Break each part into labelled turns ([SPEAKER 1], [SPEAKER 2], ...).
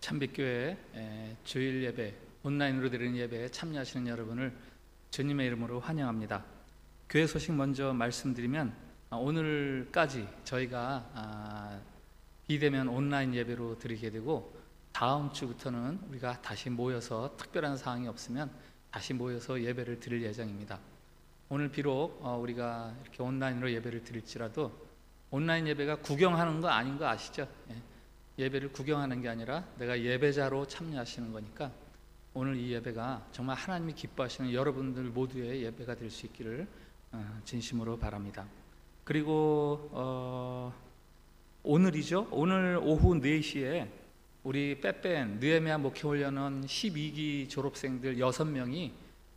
[SPEAKER 1] 참빛교회 주일 예배, 온라인으로 드리는 예배에 참여하시는 여러분을 주님의 이름으로 환영합니다. 교회 소식 먼저 말씀드리면, 오늘까지 저희가 비대면 온라인 예배로 드리게 되고, 다음 주부터는 우리가 다시 모여서 특별한 사항이 없으면 다시 모여서 예배를 드릴 예정입니다. 오늘 비록 우리가 이렇게 온라인으로 예배를 드릴지라도 온라인 예배가 구경하는 거 아닌 거 아시죠? 예배를 구경하는 게 아니라 내가 예배자로 참여하시는 거니까 오늘 이 예배가 정말 하나님이 기뻐하시는 여러분들 모두의 예배가 될 수 있기를 진심으로 바랍니다. 그리고 오늘이죠. 오늘 오후 4시에 우리 빼뺀 느헤미야 목회훈련원 12기 졸업생들 6명이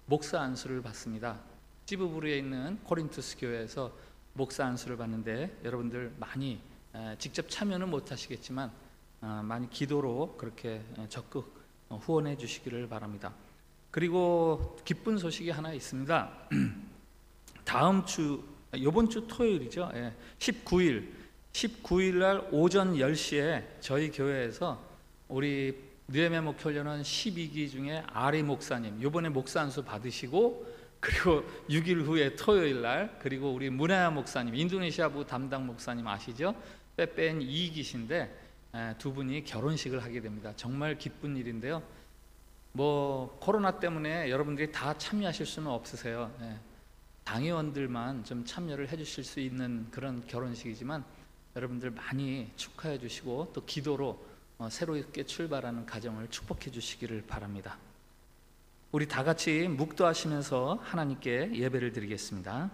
[SPEAKER 1] 목사 안수를 받습니다. 찌부부르에 있는 코린투스 교회에서 목사 안수를 받는데, 여러분들 많이 직접 참여는 못 하시겠지만 많이 기도로 그렇게 적극 후원해 주시기를 바랍니다. 그리고 기쁜 소식이 하나 있습니다. 다음 주, 이번 주 토요일이죠. 19일 날 오전 10시에 저희 교회에서 우리 느헤미야 목회훈련원 12기 중에 아리 목사님, 이번에 목사 안수 받으시고, 그리고 6일 후에 토요일 날, 그리고 우리 문하야 목사님, 인도네시아부 담당 목사님 아시죠? 빼뺀 2기신데 두 분이 결혼식을 하게 됩니다. 정말 기쁜 일인데요. 코로나 때문에 여러분들이 다 참여하실 수는 없으세요. 당회원들만 좀 참여를 해주실 수 있는 그런 결혼식이지만 여러분들 많이 축하해 주시고 또 기도로 새롭게 출발하는 가정을 축복해 주시기를 바랍니다. 우리 다 같이 묵도하시면서 하나님께 예배를 드리겠습니다.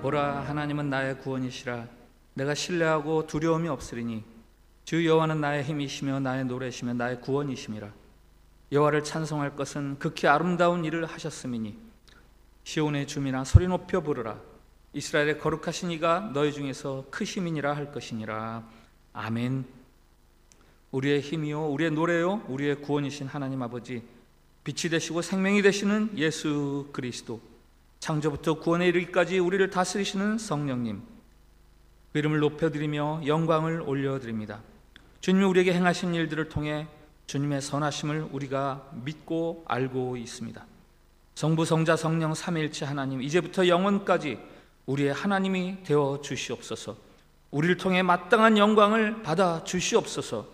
[SPEAKER 1] 보라, 하나님은 나의 구원이시라. 내가 신뢰하고 두려움이 없으리니 주 여호와는 나의 힘이시며 나의 노래시며 나의 구원이심이라. 여호와를 찬송할 것은 극히 아름다운 일을 하셨음이니 시온의 주민아 소리 높여 부르라. 이스라엘의 거룩하신 이가 너희 중에서 크심이니라 할 것이니라. 아멘. 우리의 힘이요 우리의 노래요 우리의 구원이신 하나님 아버지, 빛이 되시고 생명이 되시는 예수 그리스도, 창조부터 구원에 이르기까지 우리를 다스리시는 성령님, 그 이름을 높여드리며 영광을 올려드립니다. 주님이 우리에게 행하신 일들을 통해 주님의 선하심을 우리가 믿고 알고 있습니다. 성부, 성자, 성령 삼위일체 하나님, 이제부터 영원까지 우리의 하나님이 되어 주시옵소서. 우리를 통해 마땅한 영광을 받아 주시옵소서.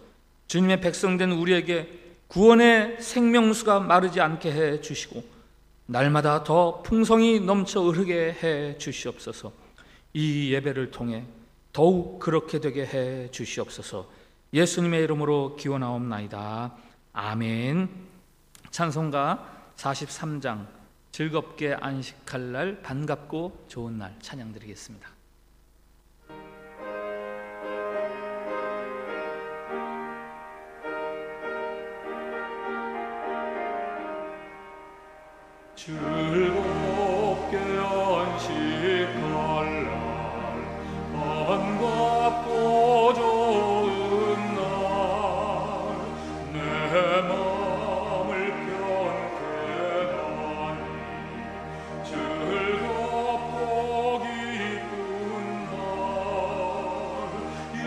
[SPEAKER 1] 주님의 백성된 우리에게 구원의 생명수가 마르지 않게 해 주시고 날마다 더 풍성이 넘쳐 흐르게 해 주시옵소서. 이 예배를 통해 더욱 그렇게 되게 해 주시옵소서. 예수님의 이름으로 기원하옵나이다. 아멘. 찬송가 43장 즐겁게 안식할 날, 반갑고 좋은 날 찬양 드리겠습니다.
[SPEAKER 2] 즐겁게 안식할 날, 반갑고 좋은 날, 내 마음을 편케 하니 즐겁고 기쁜 날, 이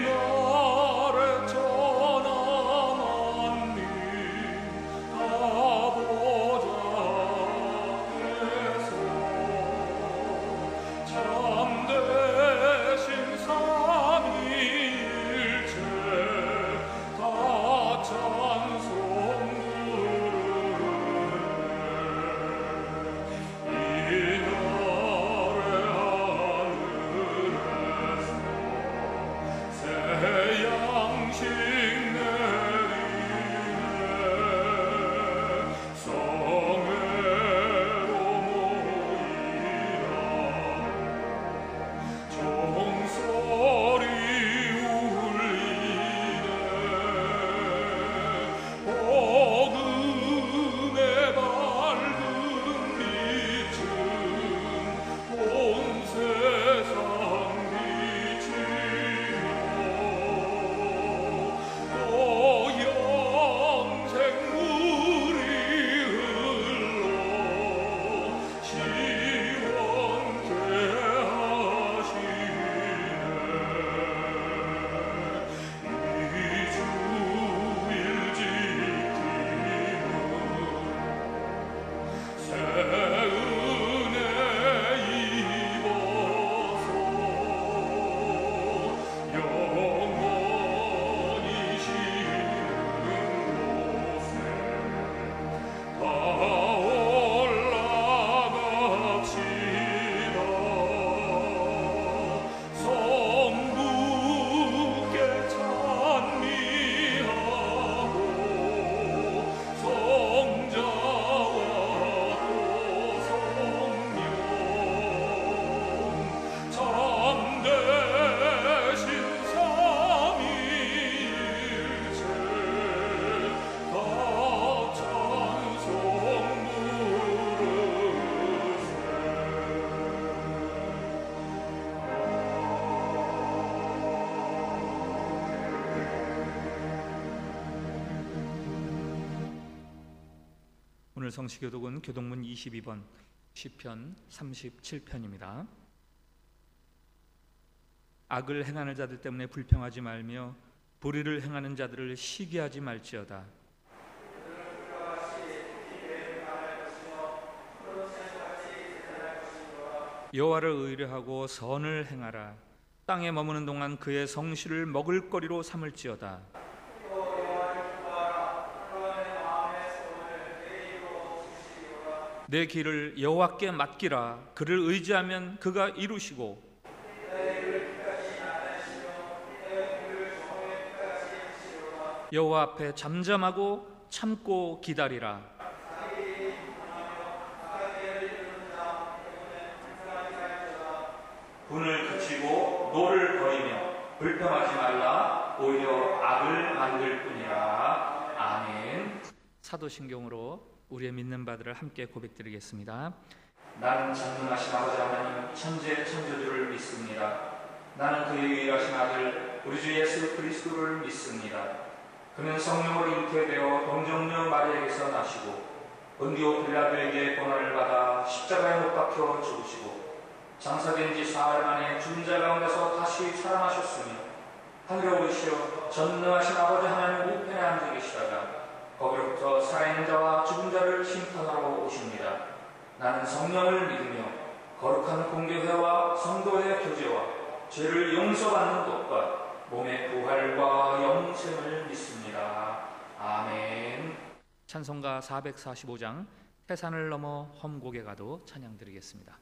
[SPEAKER 2] 날에 전한 하나님 가보자. 참되신 사
[SPEAKER 1] 오늘 성시교독은 교독문 22번 시편 37편입니다. 악을 행하는 자들 때문에 불평하지 말며 불의를 행하는 자들을 시기하지 말지어다. 여호와를 의뢰하고 선을 행하라. 땅에 머무는 동안 그의 성실을 먹을거리로 삼을지어다. 내 길을 여호와께 맡기라. 그를 의지하면 그가 이루시고 여호와 앞에 잠잠하고 참고 기다리라. 분을 그치고 노를 버리며 불평하지 말라. 오히려 악을 만들 뿐이라. 아멘. 사도신경으로 우리의 믿는 바들을 함께 고백드리겠습니다. 나는 전능하신 아버지 하나님 천재 창조주를 믿습니다. 나는 그의 유일하신 아들 우리 주 예수 그리스도를 믿습니다. 그는 성령으로 잉태되어 동정녀 마리아에게서 나시고 본디오 빌라도에게 고난을 받아 십자가에 못 박혀 죽으시고 장사된 지 사흘 만에 죽은 자 가운데서 다시 살아나셨으며 하늘에 오르시어 전능하신 아버지 하나님 우편에 앉아 계시다가 거기로부터 살아있는 자와 죽은 자를 심판하러 오십니다. 나는 성령을 믿으며 거룩한 공교회와 성도의 교제와 죄를 용서받는 것과 몸의 부활과 영생을 믿습니다. 아멘. 찬송가 445장 태산을 넘어 험곡에 가도 찬양 드리겠습니다.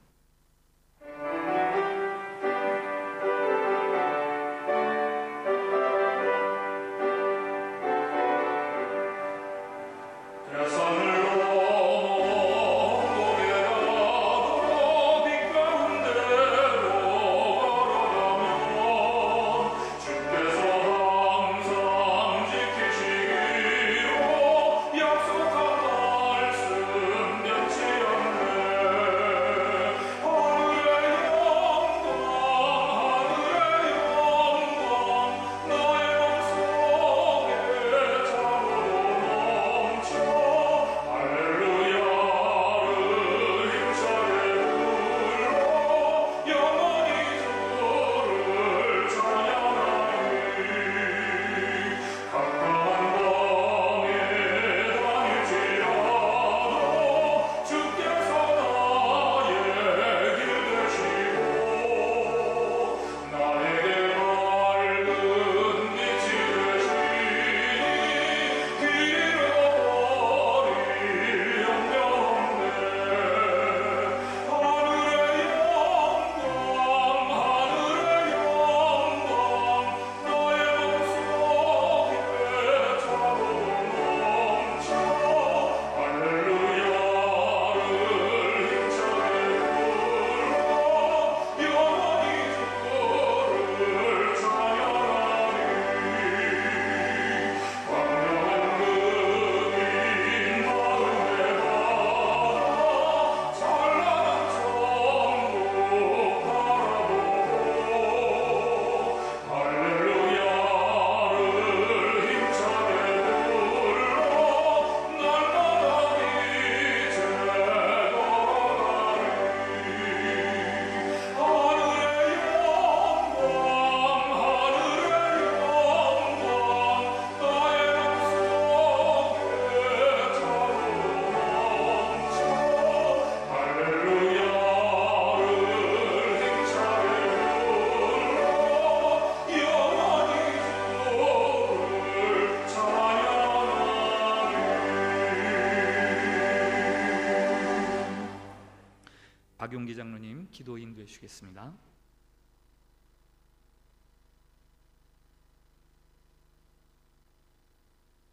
[SPEAKER 1] 박용기 장로님 기도 인도해 주시겠습니다.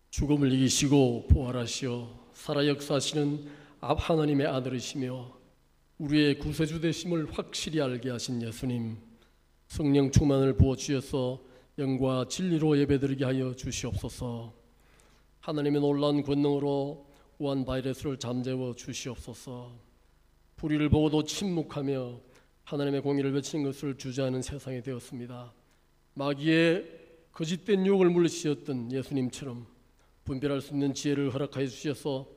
[SPEAKER 3] 죽음을 이기시고 부활하시어 살아 역사하시는 اب 하나님의 아들이시며 우리의 구세주 되심을 확실히 알게 하신 예수님, 성령 충만을 부어주셔서 영과 진리로 예배드리게 하여 주시옵소서. 하나님의 놀라운 권능으로 우한 바이러스를 잠재워 주시옵소서. 불의를 보고도 침묵하며 하나님의 공의를 외치는 것을 주저하는 세상이 되었습니다. 마귀의 거짓된 유혹을 물리치셨던 예수님처럼 분별할 수 있는 지혜를 허락하여 주셔서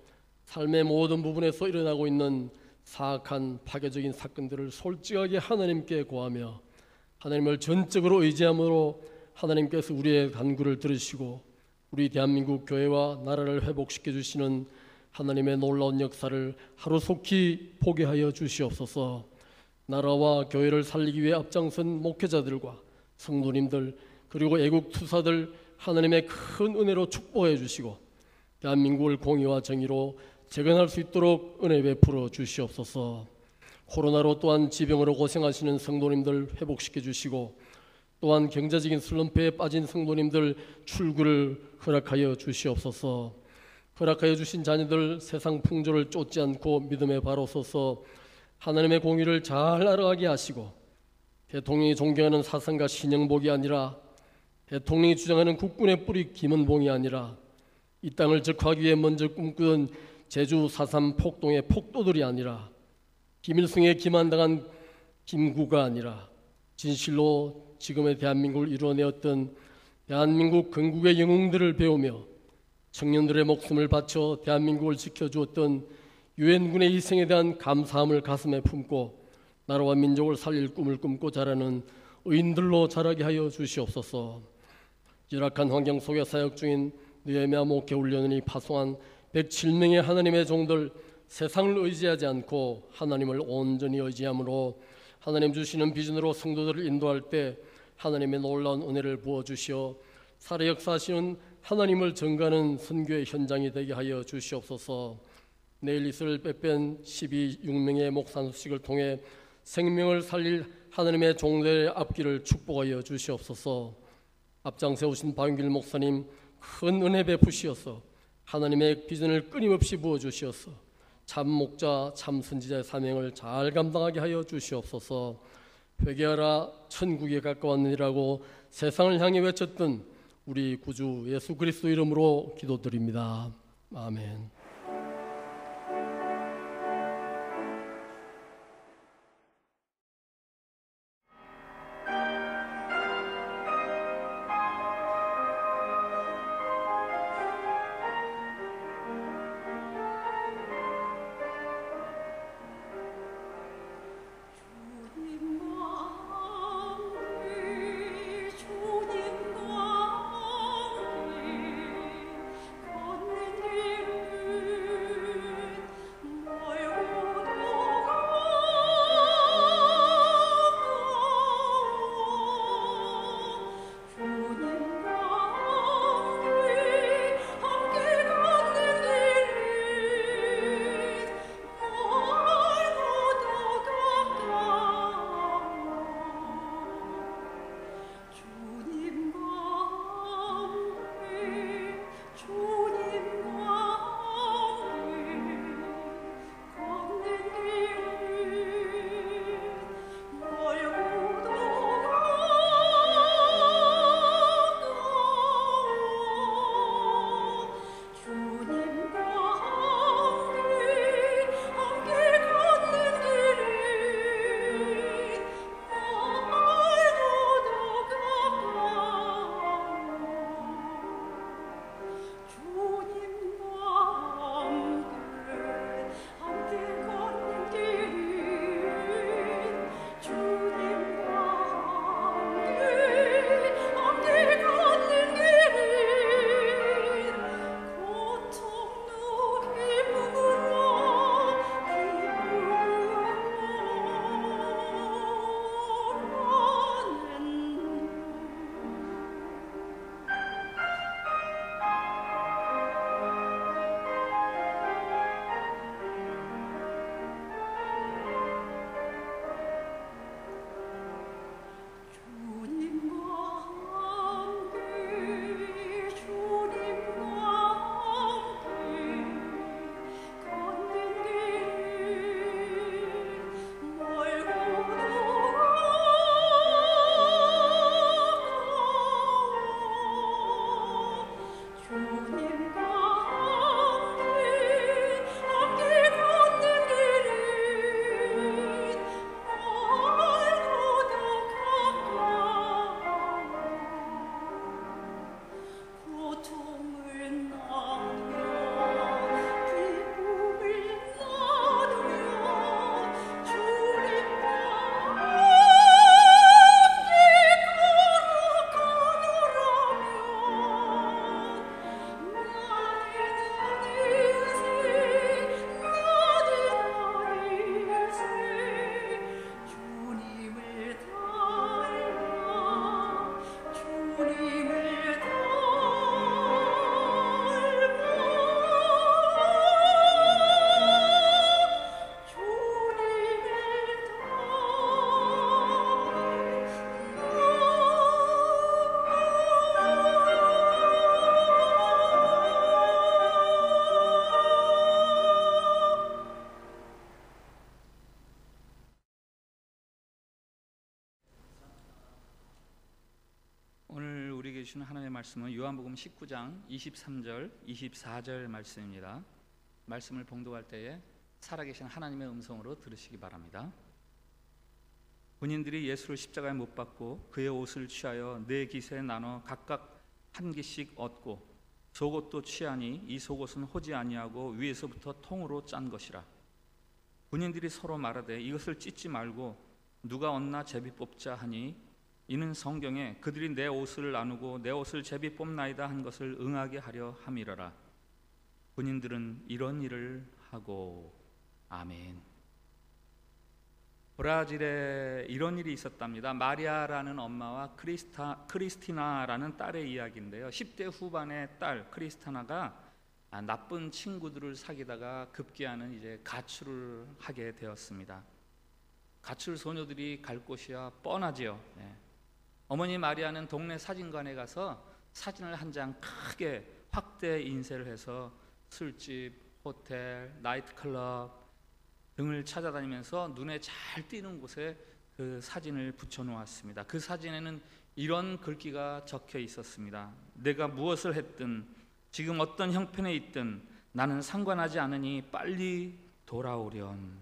[SPEAKER 3] 삶의 모든 부분에서 일어나고 있는 사악한 파괴적인 사건들을 솔직하게 하나님께 고하며 하나님을 전적으로 의지함으로 하나님께서 우리의 간구를 들으시고 우리 대한민국 교회와 나라를 회복시켜 주시는 하나님의 놀라운 역사를 하루속히 보게 하여 주시옵소서. 나라와 교회를 살리기 위해 앞장선 목회자들과 성도님들 그리고 애국 투사들 하나님의 큰 은혜로 축복해 주시고 대한민국을 공의와 정의로 재건할 수 있도록 은혜 베풀어 주시옵소서. 코로나로 또한 지병으로 고생하시는 성도님들 회복시켜 주시고 또한 경제적인 슬럼프에 빠진 성도님들 출구를 허락하여 주시옵소서. 허락하여 주신 자녀들 세상 풍조를 쫓지 않고 믿음에 바로 서서 하나님의 공의를 잘 알아가게 하시고 대통령이 존경하는 사상가 신영복이 아니라 대통령이 주장하는 국군의 뿌리 김은봉이 아니라 이 땅을 적화하기 위해 먼저 꿈꾸던 제주 4.3 폭동의 폭도들이 아니라 김일성에 기만당한 김구가 아니라 진실로 지금의 대한민국을 이루어내었던 대한민국 건국의 영웅들을 배우며 청년들의 목숨을 바쳐 대한민국을 지켜주었던 유엔군의 희생에 대한 감사함을 가슴에 품고 나라와 민족을 살릴 꿈을 꿈고 자라는 의인들로 자라게 하여 주시옵소서. 열악한 환경 속에 사역 중인 느헤미야 목회훈련원이 파송한 107명의 하나님의 종들 세상을 의지하지 않고 하나님을 온전히 의지함으로 하나님 주시는 비전으로 성도들을 인도할 때 하나님의 놀라운 은혜를 부어주시어 살아 역사하시는 하나님을 전가하는 선교의 현장이 되게 하여 주시옵소서. 내일 있을 빼뺀 12,6명의 목사 소식을 통해 생명을 살릴 하나님의 종들의 앞길을 축복하여 주시옵소서. 앞장 세우신 박윤길 목사님 큰 은혜 베푸시어서 하나님의 비전을 끊임없이 부어주시어서 참 목자 참 선지자의 사명을 잘 감당하게 하여 주시옵소서. 회개하라 천국에 가까웠느니라고 세상을 향해 외쳤던 우리 구주 예수 그리스도 이름으로 기도드립니다. 아멘.
[SPEAKER 4] 주님과 함께 걷는 길
[SPEAKER 1] 우리에게 주는 하나님의 말씀은 요한복음 19장 23절 24절 말씀입니다. 말씀을 봉독할 때에 살아계신 하나님의 음성으로 들으시기 바랍니다. 군인들이 예수를 십자가에 못 박고 그의 옷을 취하여 네 깃에 나눠 각각 한 깃씩 얻고 속옷도 취하니 이 속옷은 호지 아니하고 위에서부터 통으로 짠 것이라. 군인들이 서로 말하되 이것을 찢지 말고 누가 얻나 제비 뽑자 하니 이는 성경에 그들이 내 옷을 나누고 내 옷을 제비 뽑나이다 한 것을 응하게 하려 함이라라. 군인들은 이런 일을 하고. 아멘. 브라질에 이런 일이 있었답니다. 마리아라는 엄마와 크리스티나라는 딸의 이야기인데요. 10대 후반의 딸 크리스티나가 나쁜 친구들을 사귀다가 급기야는 이제 가출을 하게 되었습니다. 가출 소녀들이 갈 곳이야 뻔하지요. 어머니 마리아는 동네 사진관에 가서 사진을 한 장 크게 확대 인쇄를 해서 술집, 호텔, 나이트클럽 등을 찾아다니면서 눈에 잘 띄는 곳에 그 사진을 붙여 놓았습니다. 그 사진에는 이런 글귀가 적혀 있었습니다. 내가 무엇을 했든 지금 어떤 형편에 있든 나는 상관하지 않으니 빨리 돌아오렴.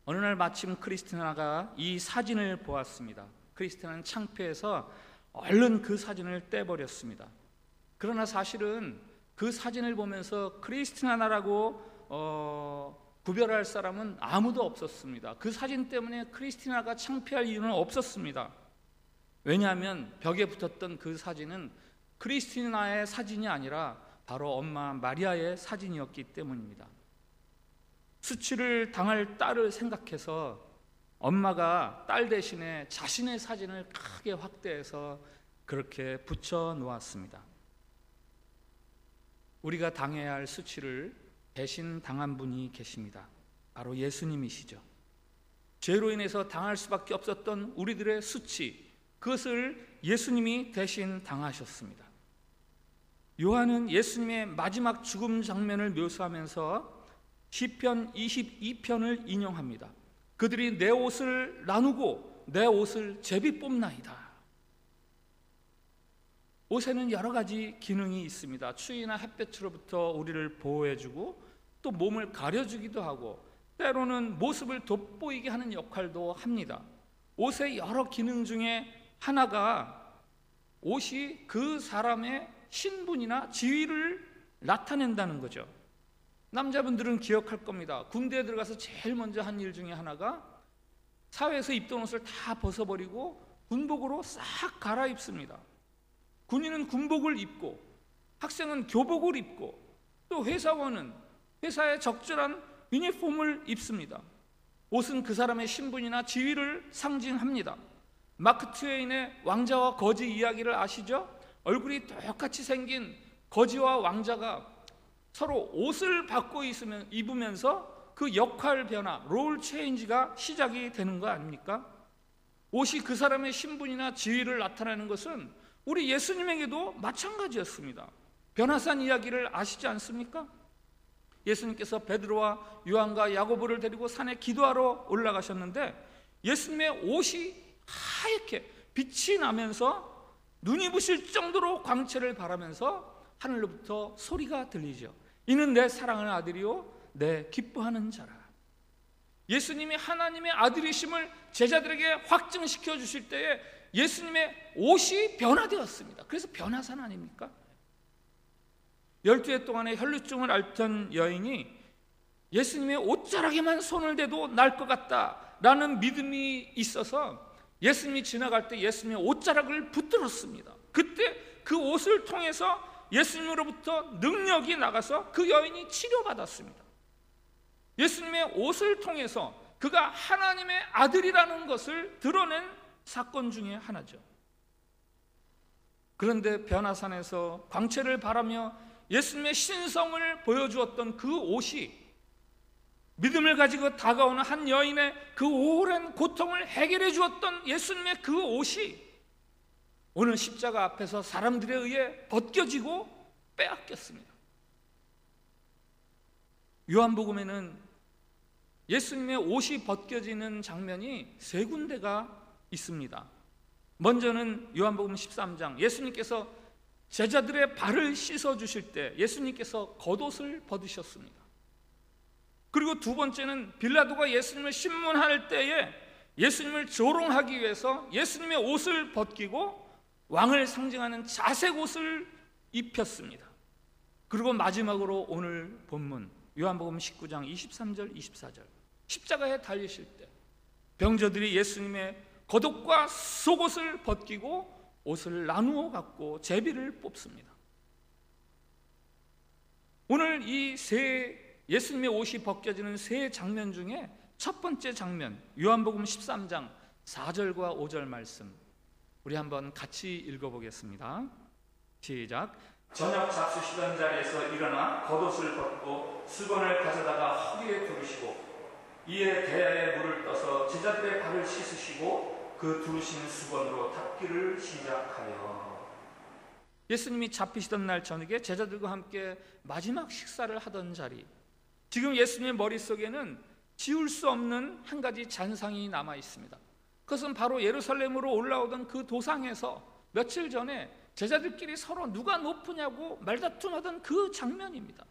[SPEAKER 1] 어느 날 마침 크리스티나가 이 사진을 보았습니다. 크리스티나는 창피해서 얼른 그 사진을 떼버렸습니다. 그러나 사실은 그 사진을 보면서 크리스티나라고 구별할 사람은 아무도 없었습니다. 그 사진 때문에 크리스티나가 창피할 이유는 없었습니다. 왜냐하면 벽에 붙었던 그 사진은 크리스티나의 사진이 아니라 바로 엄마 마리아의 사진이었기 때문입니다. 수치를 당할 딸을 생각해서 엄마가 딸 대신에 자신의 사진을 크게 확대해서 그렇게 붙여 놓았습니다. 우리가 당해야 할 수치를 대신 당한 분이 계십니다. 바로 예수님이시죠. 죄로 인해서 당할 수밖에 없었던 우리들의 수치, 그것을 예수님이 대신 당하셨습니다. 요한은 예수님의 마지막 죽음 장면을 묘사하면서 시편 22편을 인용합니다. 그들이 내 옷을 나누고 내 옷을 제비 뽑나이다. 옷에는 여러 가지 기능이 있습니다. 추위나 햇볕으로부터 우리를 보호해주고 또 몸을 가려주기도 하고 때로는 모습을 돋보이게 하는 역할도 합니다. 옷의 여러 기능 중에 하나가 옷이 그 사람의 신분이나 지위를 나타낸다는 거죠. 남자분들은 기억할 겁니다. 군대에 들어가서 제일 먼저 한 일 중에 하나가 사회에서 입던 옷을 다 벗어버리고 군복으로 싹 갈아입습니다. 군인은 군복을 입고 학생은 교복을 입고 또 회사원은 회사에 적절한 유니폼을 입습니다. 옷은 그 사람의 신분이나 지위를 상징합니다. 마크 트웨인의 왕자와 거지 이야기를 아시죠? 얼굴이 똑같이 생긴 거지와 왕자가 서로 옷을 바꿔 입으면서 그 역할 변화, 롤 체인지가 시작이 되는 거 아닙니까? 옷이 그 사람의 신분이나 지위를 나타내는 것은 우리 예수님에게도 마찬가지였습니다. 변화산 이야기를 아시지 않습니까? 예수님께서 베드로와 요한과 야고보를 데리고 산에 기도하러 올라가셨는데 예수님의 옷이 하얗게 빛이 나면서 눈이 부실 정도로 광채를 발하면서 하늘로부터 소리가 들리죠. 이는 내 사랑하는 아들이요 내 기뻐하는 자라. 예수님이 하나님의 아들이심을 제자들에게 확증시켜 주실 때에 예수님의 옷이 변화되었습니다. 그래서 변화산 아닙니까? 12해 동안의 혈루증을 앓던 여인이 예수님의 옷자락에만 손을 대도 날 것 같다라는 믿음이 있어서 예수님이 지나갈 때 예수님의 옷자락을 붙들었습니다. 그때 그 옷을 통해서 예수님으로부터 능력이 나가서 그 여인이 치료받았습니다. 예수님의 옷을 통해서 그가 하나님의 아들이라는 것을 드러낸 사건 중에 하나죠. 그런데 변화산에서 광채를 바라며 예수님의 신성을 보여주었던 그 옷이 믿음을 가지고 다가오는 한 여인의 그 오랜 고통을 해결해 주었던 예수님의 그 옷이 오늘 십자가 앞에서 사람들에 의해 벗겨지고 빼앗겼습니다. 요한복음에는 예수님의 옷이 벗겨지는 장면이 세 군데가 있습니다. 먼저는 요한복음 13장, 예수님께서 제자들의 발을 씻어 주실 때 예수님께서 겉옷을 벗으셨습니다. 그리고 두 번째는 빌라도가 예수님을 신문할 때에 예수님을 조롱하기 위해서 예수님의 옷을 벗기고 왕을 상징하는 자색 옷을 입혔습니다. 그리고 마지막으로 오늘 본문 요한복음 19장 23절 24절, 십자가에 달리실 때 병저들이 예수님의 겉옷과 속옷을 벗기고 옷을 나누어 갖고 제비를 뽑습니다. 오늘 이 세 예수님의 옷이 벗겨지는 세 장면 중에 첫 번째 장면, 요한복음 13장 4절과 5절 말씀, 우리 한번 같이 읽어보겠습니다. 시작. 저녁 잡수시던 자리에서 일어나 겉옷을 벗고 수건을 가져다가 허리에 두르시고 이에 대야에 물을 떠서 제자들의 발을 씻으시고 그 두르신 수건으로 닦기를 시작하여. 예수님이 잡히시던 날 저녁에 제자들과 함께 마지막 식사를 하던 자리, 지금 예수님의 머릿속에는 지울 수 없는 한 가지 잔상이 남아 있습니다. 그것은 바로 예루살렘으로 올라오던 그 도상에서 며칠 전에 제자들끼리 서로 누가 높으냐고 말다툼하던 그 장면입니다.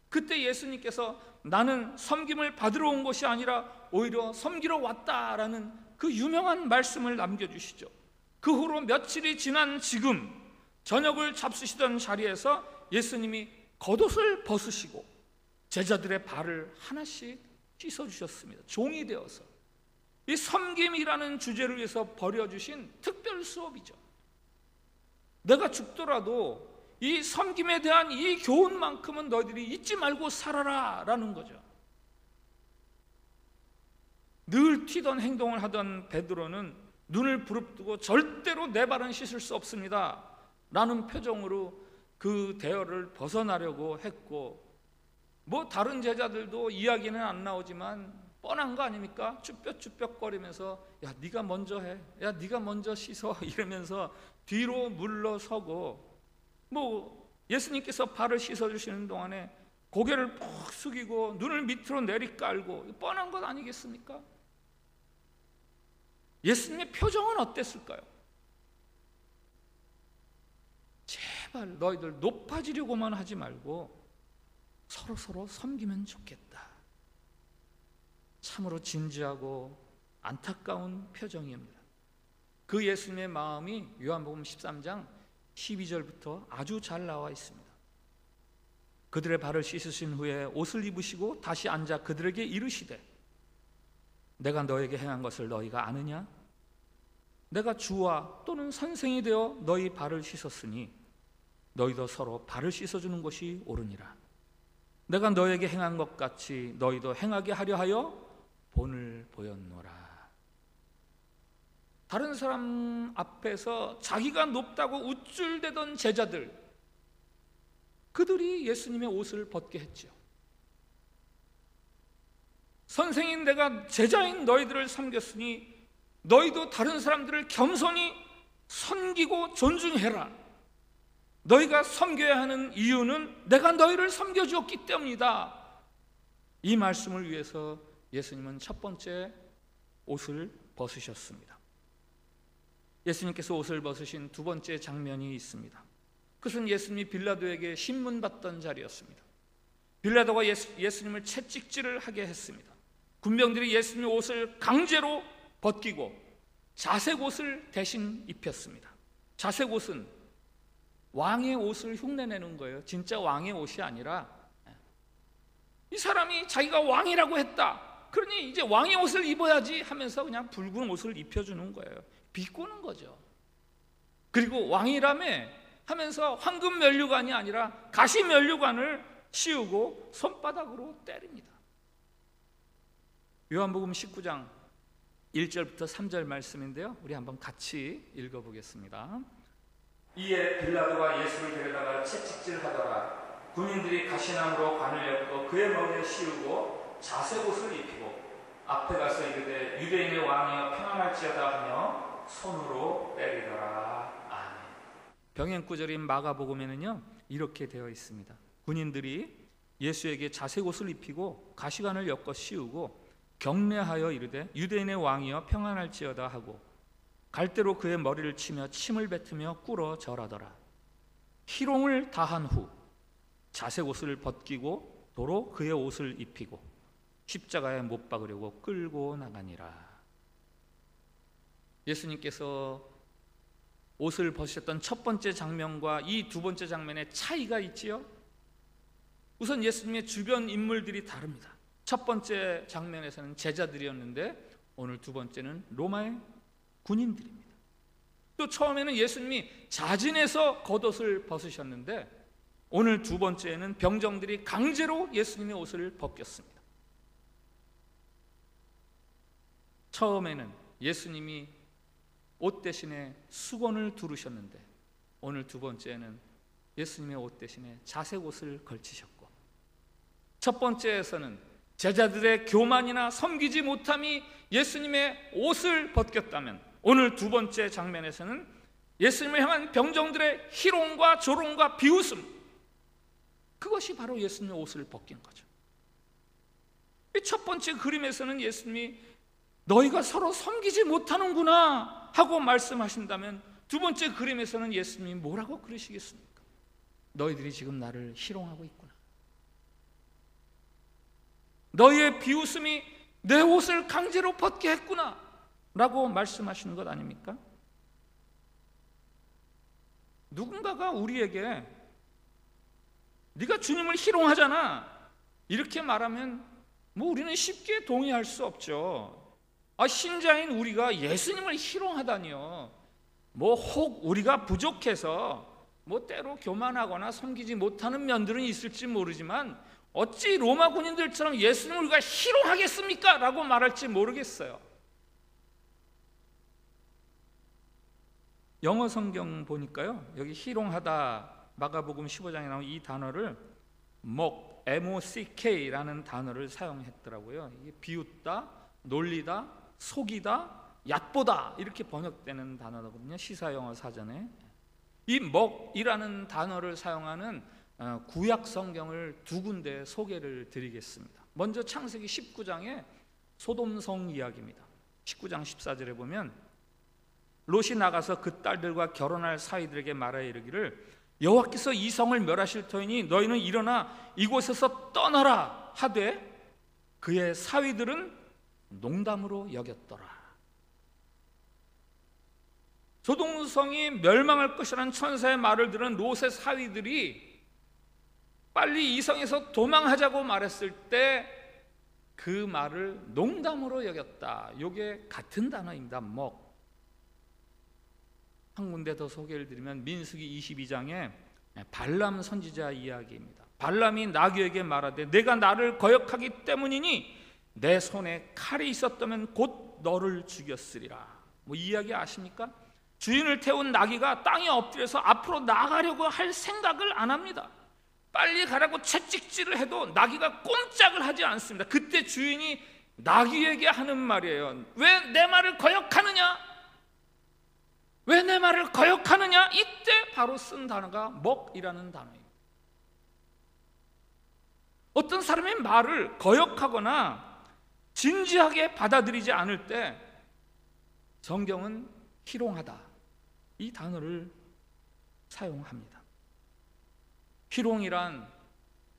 [SPEAKER 1] 그때 예수님께서 나는 섬김을 받으러 온 것이 아니라 오히려 섬기러 왔다라는 그 유명한 말씀을 남겨주시죠. 그 후로 며칠이 지난 지금 저녁을 잡수시던 자리에서 예수님이 겉옷을 벗으시고 제자들의 발을 하나씩 씻어주셨습니다. 종이 되어서. 이 섬김이라는 주제를 위해서 버려주신 특별 수업이죠. 내가 죽더라도 이 섬김에 대한 이 교훈만큼은 너희들이 잊지 말고 살아라 라는 거죠. 늘 튀던 행동을 하던 베드로는 눈을 부릅뜨고 절대로 내 발은 씻을 수 없습니다 라는 표정으로 그 대열을 벗어나려고 했고, 뭐 다른 제자들도 이야기는 안 나오지만 뻔한 거 아닙니까? 쭈뼛쭈뼛거리면서 야 네가 먼저 해, 야 네가 먼저 씻어 이러면서 뒤로 물러서고, 뭐 예수님께서 발을 씻어주시는 동안에 고개를 푹 숙이고 눈을 밑으로 내리깔고, 뻔한 것 아니겠습니까? 예수님의 표정은 어땠을까요? 제발 너희들 높아지려고만 하지 말고 서로 섬기면 좋겠다. 참으로 진지하고 안타까운 표정입니다. 그 예수님의 마음이 요한복음 13장 12절부터 아주 잘 나와 있습니다. 그들의 발을 씻으신 후에 옷을 입으시고 다시 앉아 그들에게 이르시되 내가 너에게 행한 것을 너희가 아느냐? 내가 주와 또는 선생이 되어 너희 발을 씻었으니 너희도 서로 발을 씻어주는 것이 옳으니라. 내가 너에게 행한 것 같이 너희도 행하게 하려 하여 본을 보였노라. 다른 사람 앞에서 자기가 높다고 우쭐대던 제자들, 그들이 예수님의 옷을 벗게 했죠. 선생인 내가 제자인 너희들을 섬겼으니 너희도 다른 사람들을 겸손히 섬기고 존중해라. 너희가 섬겨야 하는 이유는 내가 너희를 섬겨주었기 때문이다. 이 말씀을 위해서 예수님은 첫 번째 옷을 벗으셨습니다. 예수님께서 옷을 벗으신 두 번째 장면이 있습니다. 그것은 예수님이 빌라도에게 신문받던 자리였습니다. 빌라도가 예수님을 채찍질을 하게 했습니다. 군병들이 예수님의 옷을 강제로 벗기고 자색 옷을 대신 입혔습니다. 자색 옷은 왕의 옷을 흉내내는 거예요. 진짜 왕의 옷이 아니라, 이 사람이 자기가 왕이라고 했다, 그러니 이제 왕의 옷을 입어야지 하면서 그냥 붉은 옷을 입혀주는 거예요. 비꼬는 거죠. 그리고 왕이라며 하면서 황금 면류관이 아니라 가시 면류관을 씌우고 손바닥으로 때립니다. 요한복음 19장 1절부터 3절 말씀인데요, 우리 한번 같이 읽어보겠습니다. 이에 빌라도가 예수를 데려다가 채찍질하더라. 군인들이 가시나무로 관을 엮고 그의 머리에 씌우고 자색 옷을 입히고 앞에 가서 이르되 유대인의 왕이여 평안할지어다 하며 손으로 때리더라. 아멘. 병행 구절인 마가복음에는요 이렇게 되어 있습니다. 군인들이 예수에게 자색 옷을 입히고 가시관을 엮어 씌우고 경례하여 이르되 유대인의 왕이여 평안할지어다 하고 갈대로 그의 머리를 치며 침을 뱉으며 꿇어 절하더라. 희롱을 다한 후 자색 옷을 벗기고 도로 그의 옷을 입히고 십자가에 못 박으려고 끌고 나가니라. 예수님께서 옷을 벗으셨던 첫 번째 장면과 이 두 번째 장면의 차이가 있지요. 우선 예수님의 주변 인물들이 다릅니다. 첫 번째 장면에서는 제자들이었는데 오늘 두 번째는 로마의 군인들입니다. 또 처음에는 예수님이 자진해서 겉옷을 벗으셨는데 오늘 두 번째에는 병정들이 강제로 예수님의 옷을 벗겼습니다. 처음에는 예수님이 옷 대신에 수건을 두르셨는데 오늘 두 번째에는 예수님의 옷 대신에 자색 옷을 걸치셨고, 첫 번째에서는 제자들의 교만이나 섬기지 못함이 예수님의 옷을 벗겼다면 오늘 두 번째 장면에서는 예수님을 향한 병정들의 희롱과 조롱과 비웃음, 그것이 바로 예수님의 옷을 벗긴 거죠. 이 첫 번째 그림에서는 예수님이 너희가 서로 섬기지 못하는구나 하고 말씀하신다면 두 번째 그림에서는 예수님이 뭐라고 그러시겠습니까? 너희들이 지금 나를 희롱하고 있구나. 너희의 비웃음이 내 옷을 강제로 벗게 했구나 라고 말씀하시는 것 아닙니까? 누군가가 우리에게 네가 주님을 희롱하잖아 이렇게 말하면 우리는 쉽게 동의할 수 없죠. 신자인 우리가 예수님을 희롱하다니요. 혹 우리가 부족해서 때로 교만하거나 섬기지 못하는 면들은 있을지 모르지만 어찌 로마 군인들처럼 예수님을 우리가 희롱하겠습니까? 라고 말할지 모르겠어요. 영어 성경 보니까요, 여기 희롱하다 마가복음 15장에 나온 이 단어를 MOCK라는 단어를 사용했더라고요. 이게 비웃다, 놀리다, 속이다, 얕보다 이렇게 번역되는 단어거든요. 시사영어 사전에. 이 먹이라는 단어를 사용하는 구약 성경을 두 군데 소개를 드리겠습니다. 먼저 창세기 19장의 소돔성 이야기입니다. 19장 14절에 보면 롯이 나가서 그 딸들과 결혼할 사위들에게 말하여 이르기를 여호와께서 이 성을 멸하실 터이니 너희는 일어나 이곳에서 떠나라 하되 그의 사위들은 농담으로 여겼더라. 소돔성이 멸망할 것이라는 천사의 말을 들은 롯의 사위들이 빨리 이 성에서 도망하자고 말했을 때 그 말을 농담으로 여겼다. 이게 같은 단어입니다. 한 군데 더 소개를 드리면 민수기 22장에 발람 선지자 이야기입니다. 발람이 나귀에게 말하되 내가 나를 거역하기 때문이니 내 손에 칼이 있었다면 곧 너를 죽였으리라. 이야기 아십니까? 주인을 태운 나귀가 땅에 엎드려서 앞으로 나가려고 할 생각을 안 합니다. 빨리 가라고 채찍질을 해도 나귀가 꼼짝을 하지 않습니다. 그때 주인이 나귀에게 하는 말이에요. 왜 내 말을 거역하느냐? 왜 내 말을 거역하느냐? 이때 바로 쓴 단어가 먹이라는 단어예요. 어떤 사람의 말을 거역하거나 진지하게 받아들이지 않을 때 성경은 희롱하다 이 단어를 사용합니다. 희롱이란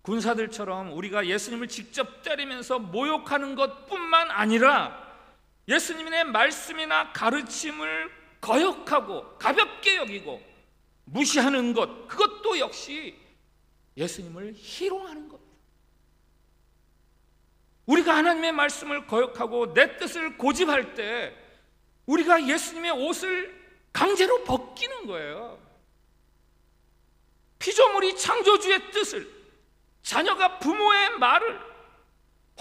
[SPEAKER 1] 군사들처럼 우리가 예수님을 직접 때리면서 모욕하는 것뿐만 아니라 예수님의 말씀이나 가르침을 거역하고 가볍게 여기고 무시하는 것, 그것도 역시 예수님을 희롱하는 겁니다. 우리가 하나님의 말씀을 거역하고 내 뜻을 고집할 때 우리가 예수님의 옷을 강제로 벗기는 거예요. 피조물이 창조주의 뜻을, 자녀가 부모의 말을,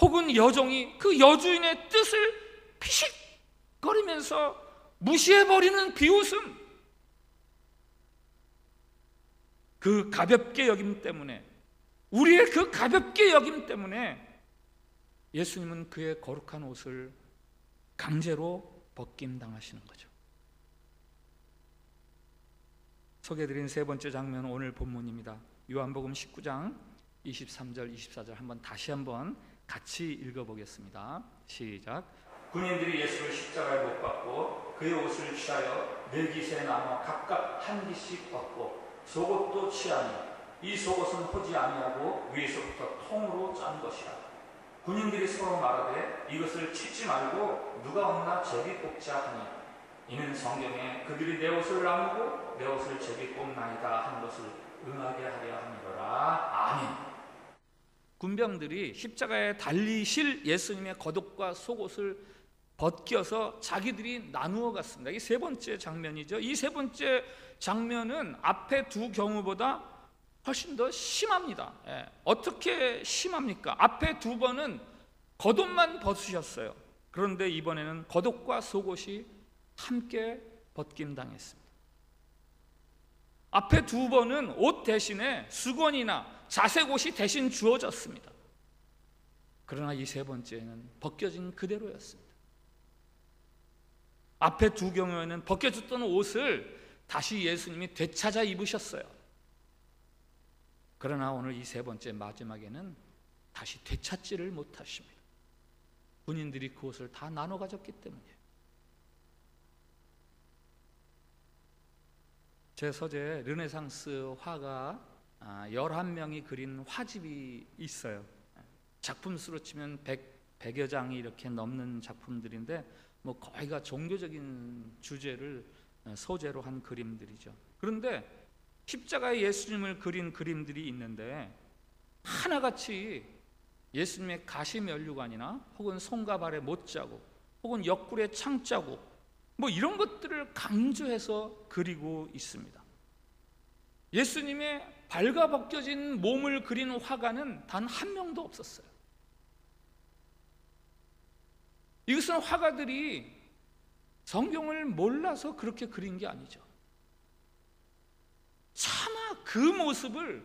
[SPEAKER 1] 혹은 여종이 그 여주인의 뜻을 피식거리면서 무시해버리는 비웃음, 그 가볍게 여김 때문에, 우리의 그 가볍게 여김 때문에 예수님은 그의 거룩한 옷을 강제로 벗김 당하시는 거죠. 소개해드린 세 번째 장면은 오늘 본문입니다. 요한복음 19장 23절 24절 한번 같이 읽어보겠습니다. 시작. 군인들이 예수를 십자가에 못 박고 그의 옷을 취하여 네 깃에 나눠 각각 한 깃씩 벗고 속옷도 취하니 이 속옷은 호지 아니하고 위에서부터 통으로 짠 것이라. 군인들이 서로 말하되 이것을 찢지 말고 누가 없나 제비 뽑자 하니 이는 성경에 그들이 내 옷을 나누고 내 옷을 제비 뽑나이다 한 것을 응하게 하려 함이로라. 아멘. 군병들이 십자가에 달리실 예수님의 겉옷과 속옷을 벗겨서 자기들이 나누어 갔습니다. 이 세 번째 장면이죠. 이 세 번째 장면은 앞에 두 경우보다 훨씬 더 심합니다. 어떻게 심합니까? 앞에 두 번은 겉옷만 벗으셨어요. 그런데 이번에는 겉옷과 속옷이 함께 벗김당했습니다. 앞에 두 번은 옷 대신에 수건이나 자색 옷이 대신 주어졌습니다. 그러나 이 세 번째는 벗겨진 그대로였습니다. 앞에 두 경우에는 벗겨졌던 옷을 다시 예수님이 되찾아 입으셨어요. 그러나 오늘 이 세 번째 마지막에는 다시 되찾지를 못하십니다. 군인들이 그 옷을 다 나눠 가졌기 때문이에요. 제 서재에 르네상스 화가 11명이 그린 화집이 있어요. 작품 수로 치면 100여 장이 이렇게 넘는 작품들인데 뭐 거의가 종교적인 주제를 소재로 한 그림들이죠. 그런데 십자가에 예수님을 그린 그림들이 있는데 하나같이 예수님의 가시 면류관이나 혹은 손과 발의 못자국 혹은 옆구리의 창자국 뭐 이런 것들을 강조해서 그리고 있습니다. 예수님의 발가 벗겨진 몸을 그린 화가는 단 한 명도 없었어요. 이것은 화가들이 성경을 몰라서 그렇게 그린 게 아니죠. 차마 그 모습을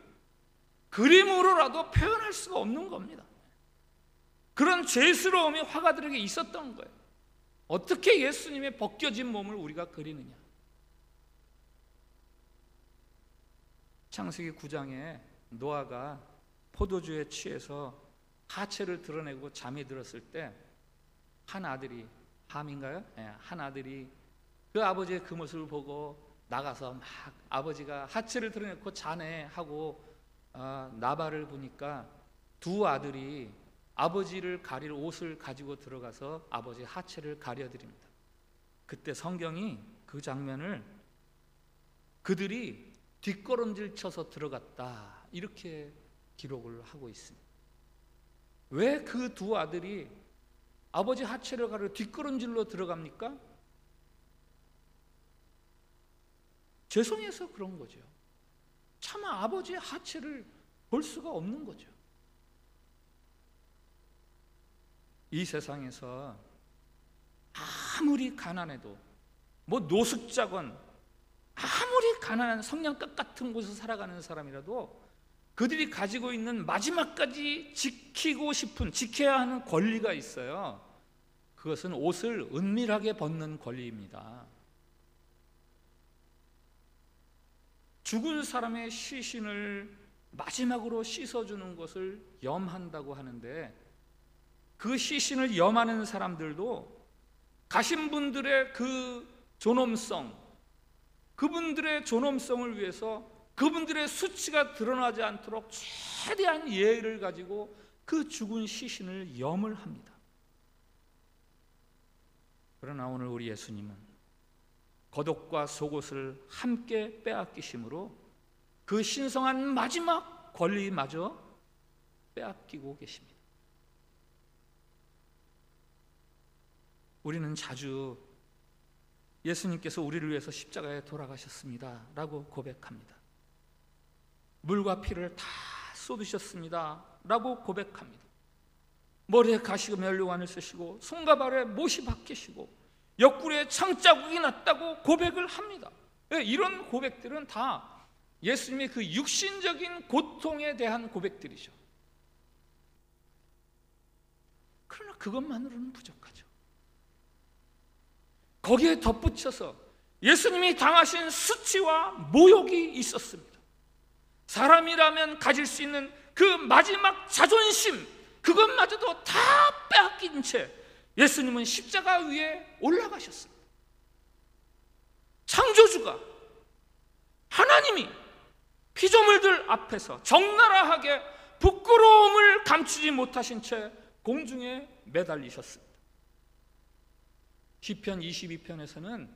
[SPEAKER 1] 그림으로라도 표현할 수가 없는 겁니다. 그런 죄스러움이 화가들에게 있었던 거예요. 어떻게 예수님의 벗겨진 몸을 우리가 그리느냐. 창세기 9장에 노아가 포도주에 취해서 하체를 드러내고 잠이 들었을 때 한 아들이, 함인가요? 한 아들이 그 아버지의 그 모습을 보고 나가서 막 아버지가 하체를 드러내고 자네 하고 나발을 보니까 두 아들이 아버지를 가릴 옷을 가지고 들어가서 아버지 하체를 가려드립니다. 그때 성경이 그 장면을 그들이 뒷걸음질 쳐서 들어갔다 이렇게 기록을 하고 있습니다. 왜 그 두 아들이 아버지 하체를 가려 뒷걸음질로 들어갑니까? 죄송해서 그런 거죠. 차마 아버지의 하체를 볼 수가 없는 거죠. 이 세상에서 아무리 가난해도 뭐 노숙자건 아무리 가난한 성냥갑 같은 곳에서 살아가는 사람이라도 그들이 가지고 있는 마지막까지 지키고 싶은, 지켜야 하는 권리가 있어요. 그것은 옷을 은밀하게 벗는 권리입니다. 죽은 사람의 시신을 마지막으로 씻어주는 것을 염한다고 하는데 그 시신을 염하는 사람들도 가신 분들의 그 존엄성, 그분들의 존엄성을 위해서 그분들의 수치가 드러나지 않도록 최대한 예의를 가지고 그 죽은 시신을 염을 합니다. 그러나 오늘 우리 예수님은 겉옷과 속옷을 함께 빼앗기심으로 그 신성한 마지막 권리마저 빼앗기고 계십니다. 우리는 자주 예수님께서 우리를 위해서 십자가에 돌아가셨습니다 라고 고백합니다. 물과 피를 다 쏟으셨습니다 라고 고백합니다. 머리에 가시가 면류관을 쓰시고 손과 발에 못이 박히시고 옆구리에 창자국이 났다고 고백을 합니다. 이런 고백들은 다 예수님의 그 육신적인 고통에 대한 고백들이죠. 그러나 그것만으로는 부족하죠. 거기에 덧붙여서 예수님이 당하신 수치와 모욕이 있었습니다. 사람이라면 가질 수 있는 그 마지막 자존심, 그것마저도 다 빼앗긴 채 예수님은 십자가 위에 올라가셨습니다. 창조주가 하나님이 피조물들 앞에서 적나라하게 부끄러움을 감추지 못하신 채 공중에 매달리셨습니다. 시편 22편에서는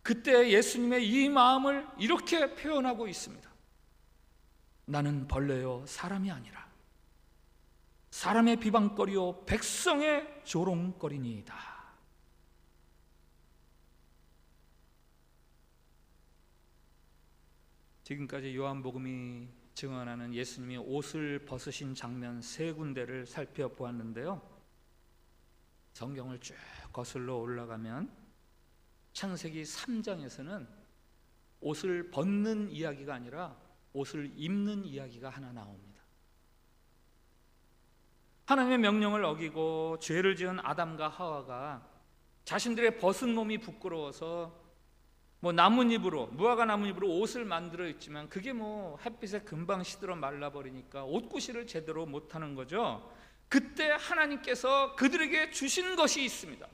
[SPEAKER 1] 그때 예수님의 이 마음을 이렇게 표현하고 있습니다. 나는 벌레요 사람이 아니라 사람의 비방거리요 백성의 조롱거리니이다. 지금까지 요한복음이 증언하는 예수님이 옷을 벗으신 장면 3군데를 살펴보았는데요, 성경을 쭉 거슬러 올라가면 창세기 3장에서는 옷을 벗는 이야기가 아니라 옷을 입는 이야기가 하나 나옵니다. 하나님의 명령을 어기고 죄를 지은 아담과 하와가 자신들의 벗은 몸이 부끄러워서 나뭇잎으로, 무화과 나뭇잎으로 옷을 만들어 있지만 그게 햇빛에 금방 시들어 말라버리니까 옷구실을 제대로 못하는 거죠. 그때 하나님께서 그들에게 주신 것이 있습니다.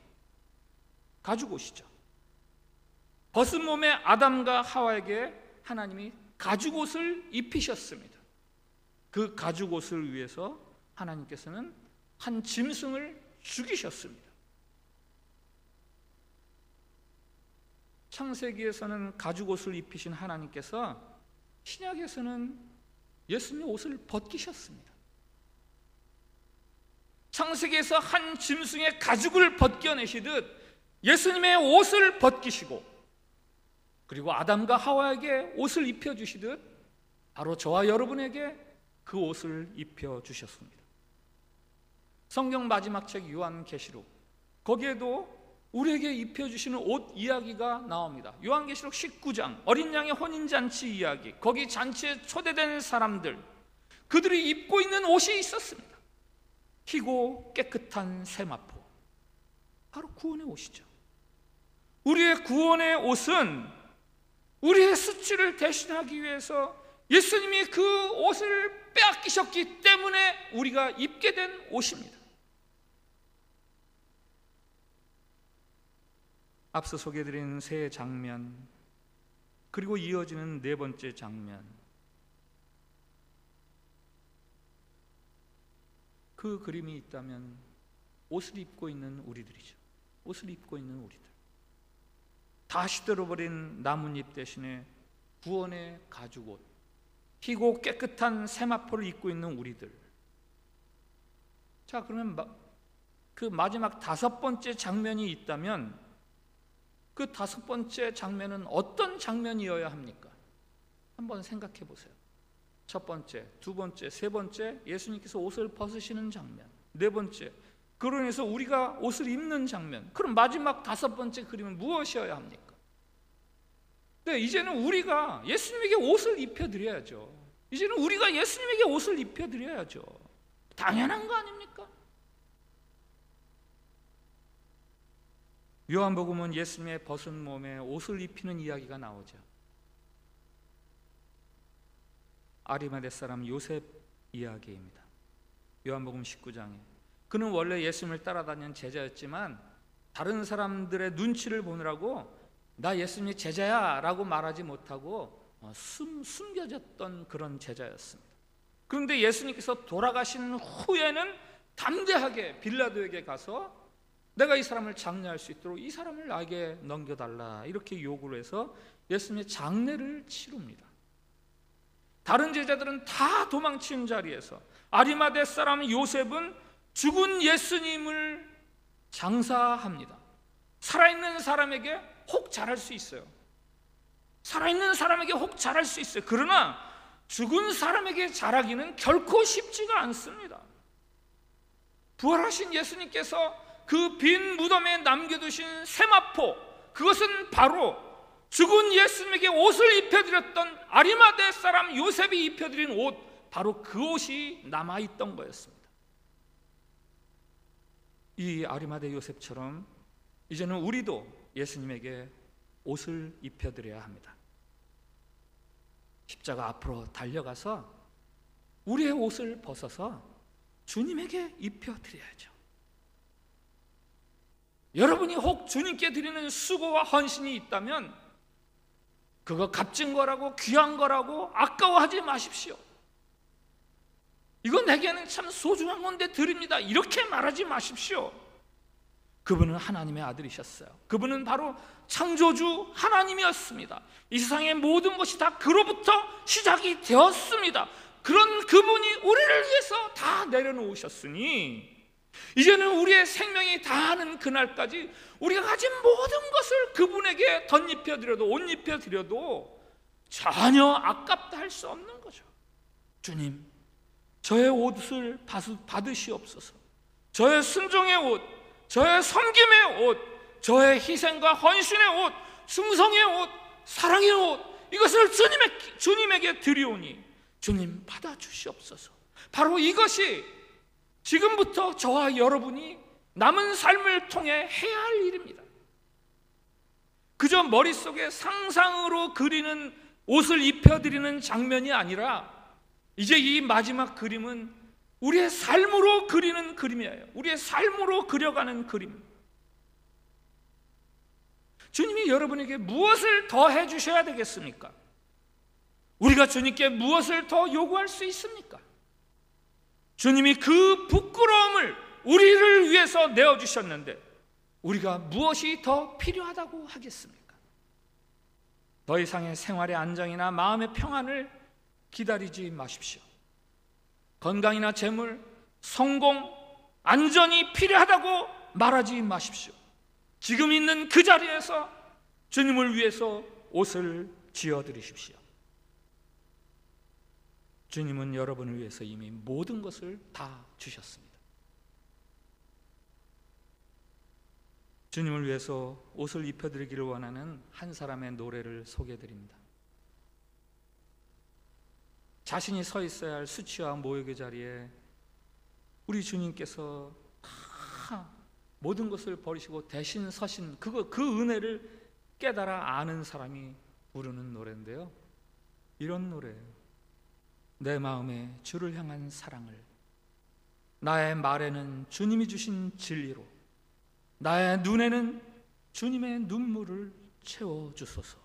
[SPEAKER 1] 가죽옷이죠. 벗은 몸의 아담과 하와에게 하나님이 가죽옷을 입히셨습니다. 그 가죽옷을 위해서 하나님께서는 한 짐승을 죽이셨습니다. 창세기에서는 가죽옷을 입히신 하나님께서 신약에서는 예수님의 옷을 벗기셨습니다. 창세기에서 한 짐승의 가죽을 벗겨내시듯 예수님의 옷을 벗기시고, 그리고 아담과 하와에게 옷을 입혀주시듯 바로 저와 여러분에게 그 옷을 입혀주셨습니다. 성경 마지막 책 요한계시록, 거기에도 우리에게 입혀주시는 옷 이야기가 나옵니다. 요한계시록 19장 어린 양의 혼인잔치 이야기, 거기 잔치에 초대된 사람들, 그들이 입고 있는 옷이 있었습니다. 희고 깨끗한 세마포, 바로 구원의 옷이죠. 우리의 구원의 옷은 우리의 수치를 대신하기 위해서 예수님이 그 옷을 빼앗기셨기 때문에 우리가 입게 된 옷입니다. 앞서 소개해드린 세 장면, 그리고 이어지는 4번째 장면, 그 그림이 있다면 옷을 입고 있는 우리들이죠. 옷을 입고 있는 우리들, 다 시들어버린 나뭇잎 대신에 구원의 가죽옷, 희고 깨끗한 세마포를 입고 있는 우리들. 자, 그러면 그 마지막 5번째 장면이 있다면 그 5번째 장면은 어떤 장면이어야 합니까? 한번 생각해 보세요. 첫 번째, 두 번째, 세 번째, 예수님께서 옷을 벗으시는 장면. 4번째, 그로 인해서 우리가 옷을 입는 장면. 그럼 마지막 5번째 그림은 무엇이어야 합니까? 네, 이제는 우리가 예수님에게 옷을 입혀드려야죠. 이제는 우리가 예수님에게 옷을 입혀드려야죠. 당연한 거 아닙니까? 요한복음은 예수님의 벗은 몸에 옷을 입히는 이야기가 나오죠. 아리마대 사람 요셉 이야기입니다. 요한복음 19장에 그는 원래 예수님을 따라다니는 제자였지만 다른 사람들의 눈치를 보느라고 나 예수님의 제자야 라고 말하지 못하고 숨겨졌던 그런 제자였습니다. 그런데 예수님께서 돌아가신 후에는 담대하게 빌라도에게 가서 내가 이 사람을 장례할 수 있도록 이 사람을 나에게 넘겨달라 이렇게 요구를 해서 예수님의 장례를 치릅니다. 다른 제자들은 다 도망친 자리에서 아리마대 사람 요셉은 죽은 예수님을 장사합니다. 살아있는 사람에게 혹 잘할 수 있어요. 살아있는 사람에게 혹 잘할 수 있어요. 그러나 죽은 사람에게 잘하기는 결코 쉽지가 않습니다. 부활하신 예수님께서 그 빈 무덤에 남겨두신 세마포, 그것은 바로 죽은 예수님에게 옷을 입혀드렸던 아리마대 사람 요셉이 입혀드린 옷, 바로 그 옷이 남아있던 거였습니다. 이 아리마대 요셉처럼 이제는 우리도 예수님에게 옷을 입혀드려야 합니다. 십자가 앞으로 달려가서 우리의 옷을 벗어서 주님에게 입혀드려야죠. 여러분이 혹 주님께 드리는 수고와 헌신이 있다면 그거 값진 거라고, 귀한 거라고 아까워하지 마십시오. 이건 내게는 참 소중한 건데 드립니다, 이렇게 말하지 마십시오. 그분은 하나님의 아들이셨어요. 그분은 바로 창조주 하나님이었습니다. 이 세상의 모든 것이 다 그로부터 시작이 되었습니다. 그런 그분이 우리를 위해서 다 내려놓으셨으니 이제는 우리의 생명이 다하는 그날까지 우리가 가진 모든 것을 그분에게 덧입혀드려도, 옷 입혀드려도 전혀 아깝다 할 수 없는 거죠. 주님, 저의 옷을 받으시옵소서. 저의 순종의 옷, 저의 섬김의 옷, 저의 희생과 헌신의 옷, 충성의 옷, 사랑의 옷, 이것을 주님에게 드리오니 주님 받아주시옵소서. 바로 이것이 지금부터 저와 여러분이 남은 삶을 통해 해야 할 일입니다. 그저 머릿속에 상상으로 그리는 옷을 입혀드리는 장면이 아니라 이제 이 마지막 그림은 우리의 삶으로 그리는 그림이에요. 우리의 삶으로 그려가는 그림. 주님이 여러분에게 무엇을 더 해주셔야 되겠습니까? 우리가 주님께 무엇을 더 요구할 수 있습니까? 주님이 그 부끄러움을 우리를 위해서 내어주셨는데 우리가 무엇이 더 필요하다고 하겠습니까? 더 이상의 생활의 안정이나 마음의 평안을 기다리지 마십시오. 건강이나 재물, 성공, 안전이 필요하다고 말하지 마십시오. 지금 있는 그 자리에서 주님을 위해서 옷을 지어드리십시오. 주님은 여러분을 위해서 이미 모든 것을 다 주셨습니다. 주님을 위해서 옷을 입혀드리기를 원하는 한 사람의 노래를 소개해드립니다. 자신이 서 있어야 할 수치와 모욕의 자리에 우리 주님께서 다 모든 것을 버리시고 대신 서신 그 은혜를 깨달아 아는 사람이 부르는 노래인데요, 이런 노래예요. 내 마음에 주를 향한 사랑을, 나의 말에는 주님이 주신 진리로, 나의 눈에는 주님의 눈물을 채워주소서.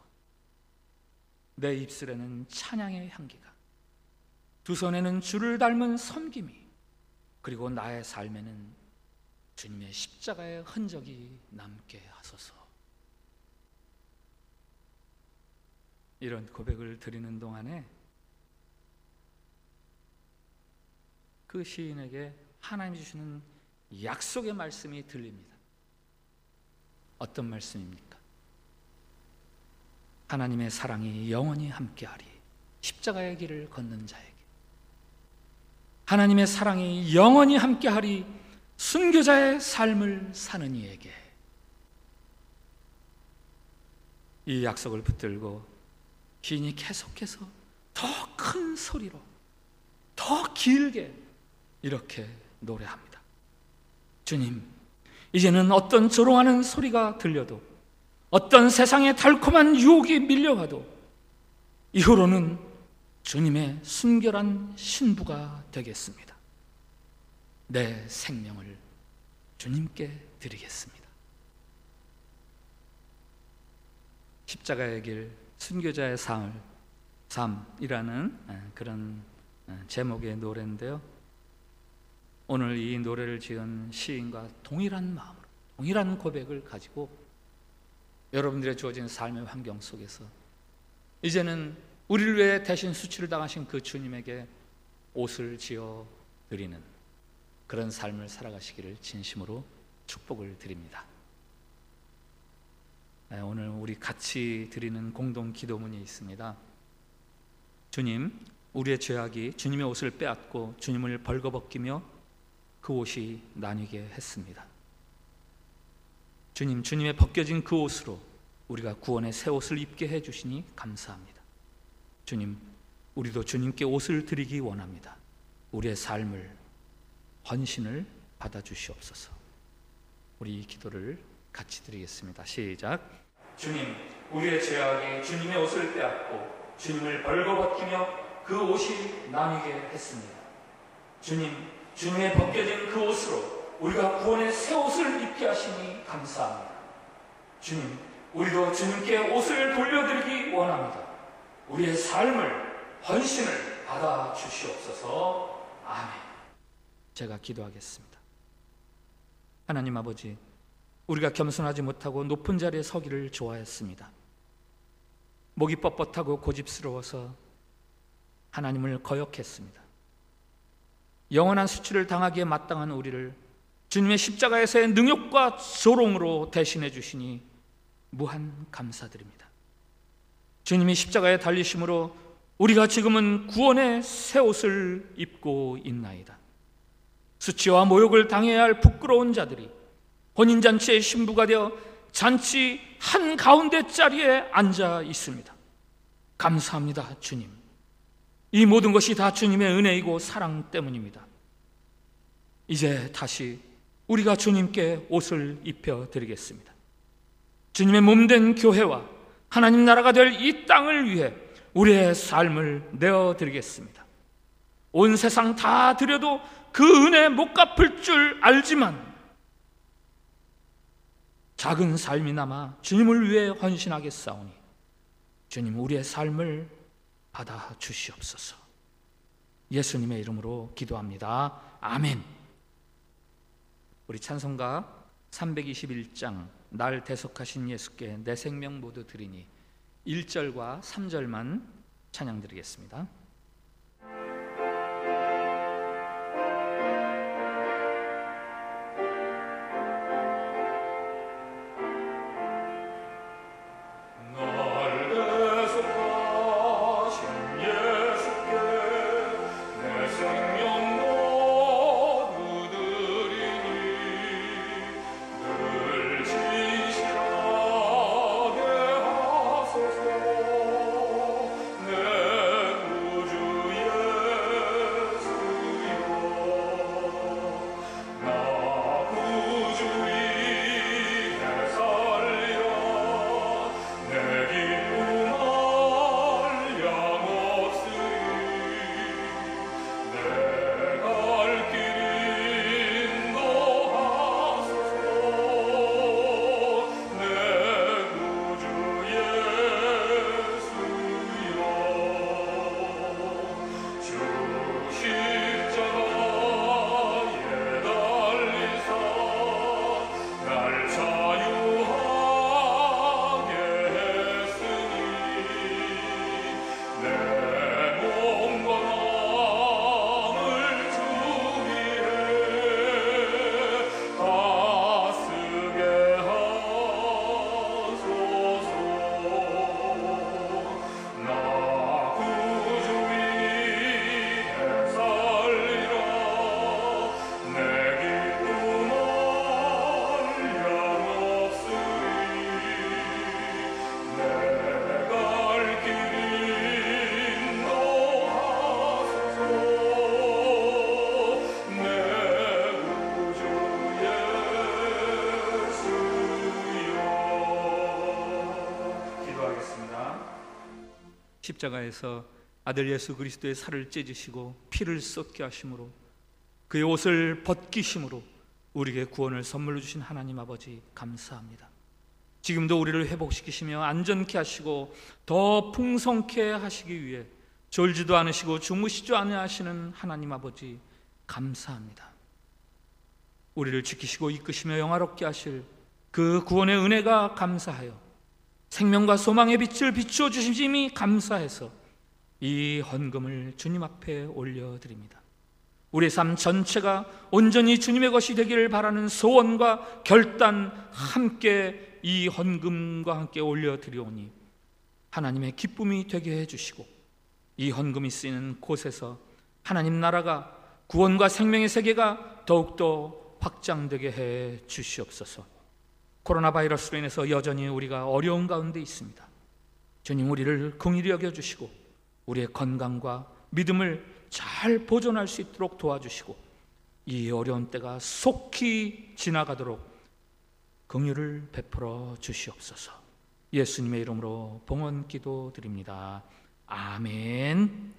[SPEAKER 1] 내 입술에는 찬양의 향기가, 두 손에는 주를 닮은 섬김이, 그리고 나의 삶에는 주님의 십자가의 흔적이 남게 하소서. 이런 고백을 드리는 동안에 그 시인에게 하나님이 주시는 약속의 말씀이 들립니다. 어떤 말씀입니까? 하나님의 사랑이 영원히 함께하리. 십자가의 길을 걷는 자에게. 하나님의 사랑이 영원히 함께하리. 순교자의 삶을 사는 이에게. 이 약속을 붙들고 시인이 계속해서 더 큰 소리로, 더 길게 이렇게 노래합니다. 주님, 이제는 어떤 조롱하는 소리가 들려도, 어떤 세상의 달콤한 유혹이 밀려와도 이후로는 주님의 순결한 신부가 되겠습니다. 내 생명을 주님께 드리겠습니다. 십자가의 길, 순교자의 삶이라는 그런 제목의 노래인데요, 오늘 이 노래를 지은 시인과 동일한 마음으로, 동일한 고백을 가지고 여러분들의 주어진 삶의 환경 속에서 이제는 우리를 위해 대신 수치를 당하신 그 주님에게 옷을 지어 드리는 그런 삶을 살아가시기를 진심으로 축복을 드립니다. 오늘 우리 같이 드리는 공동 기도문이 있습니다. 주님, 우리의 죄악이 주님의 옷을 빼앗고 주님을 벌거벗기며 그 옷이 나뉘게 했습니다. 주님, 주님의 벗겨진 그 옷으로 우리가 구원의 새 옷을 입게 해주시니 감사합니다. 주님, 우리도 주님께 옷을 드리기 원합니다. 우리의 삶을, 헌신을 받아주시옵소서. 우리 이 기도를 같이 드리겠습니다. 시작. 주님, 우리의 죄악이 주님의 옷을 빼앗고 주님을 벌거벗기며 그 옷이 나뉘게 했습니다. 주님, 주님의 벗겨진 그 옷으로 우리가 구원의 새 옷을 입게 하시니 감사합니다. 주님, 우리도 주님께 옷을 돌려드리기 원합니다. 우리의 삶을, 헌신을 받아 주시옵소서. 아멘. 제가 기도하겠습니다. 하나님 아버지, 우리가 겸손하지 못하고 높은 자리에 서기를 좋아했습니다. 목이 뻣뻣하고 고집스러워서 하나님을 거역했습니다. 영원한 수치를 당하기에 마땅한 우리를 주님의 십자가에서의 능욕과 조롱으로 대신해 주시니 무한 감사드립니다. 주님이 십자가에 달리심으로 우리가 지금은 구원의 새 옷을 입고 있나이다. 수치와 모욕을 당해야 할 부끄러운 자들이 혼인잔치의 신부가 되어 잔치 한가운데 자리에 앉아 있습니다. 감사합니다, 주님. 이 모든 것이 다 주님의 은혜이고 사랑 때문입니다. 이제 다시 우리가 주님께 옷을 입혀드리겠습니다. 주님의 몸된 교회와 하나님 나라가 될 이 땅을 위해 우리의 삶을 내어드리겠습니다. 온 세상 다 드려도 그 은혜 못 갚을 줄 알지만 작은 삶이나마 주님을 위해 헌신하겠사오니 주님, 우리의 삶을 받아 주시옵소서. 예수님의 이름으로 기도합니다. 아멘. 우리 찬송가 321장 날 대속하신 예수께 내 생명 모두 드리니 1절과 3절만 찬양 드리겠습니다. 십자가에서 아들 예수 그리스도의 살을 찢으시고 피를 쏟게 하심으로 그의 옷을 벗기심으로 우리에게 구원을 선물로 주신 하나님 아버지 감사합니다. 지금도 우리를 회복시키시며 안전케 하시고 더 풍성케 하시기 위해 졸지도 않으시고 주무시지도 않으시는 하나님 아버지 감사합니다. 우리를 지키시고 이끄시며 영화롭게 하실 그 구원의 은혜가 감사하여 생명과 소망의 빛을 비추어 주심이 감사해서 이 헌금을 주님 앞에 올려드립니다. 우리의 삶 전체가 온전히 주님의 것이 되기를 바라는 소원과 결단 함께 이 헌금과 함께 올려드리오니 하나님의 기쁨이 되게 해주시고 이 헌금이 쓰이는 곳에서 하나님 나라가 구원과 생명의 세계가 더욱더 확장되게 해 주시옵소서. 코로나 바이러스로 인해서 여전히 우리가 어려운 가운데 있습니다. 주님, 우리를 긍휼히 여겨주시고 우리의 건강과 믿음을 잘 보존할 수 있도록 도와주시고 이 어려운 때가 속히 지나가도록 긍휼을 베풀어 주시옵소서. 예수님의 이름으로 봉헌 기도드립니다. 아멘.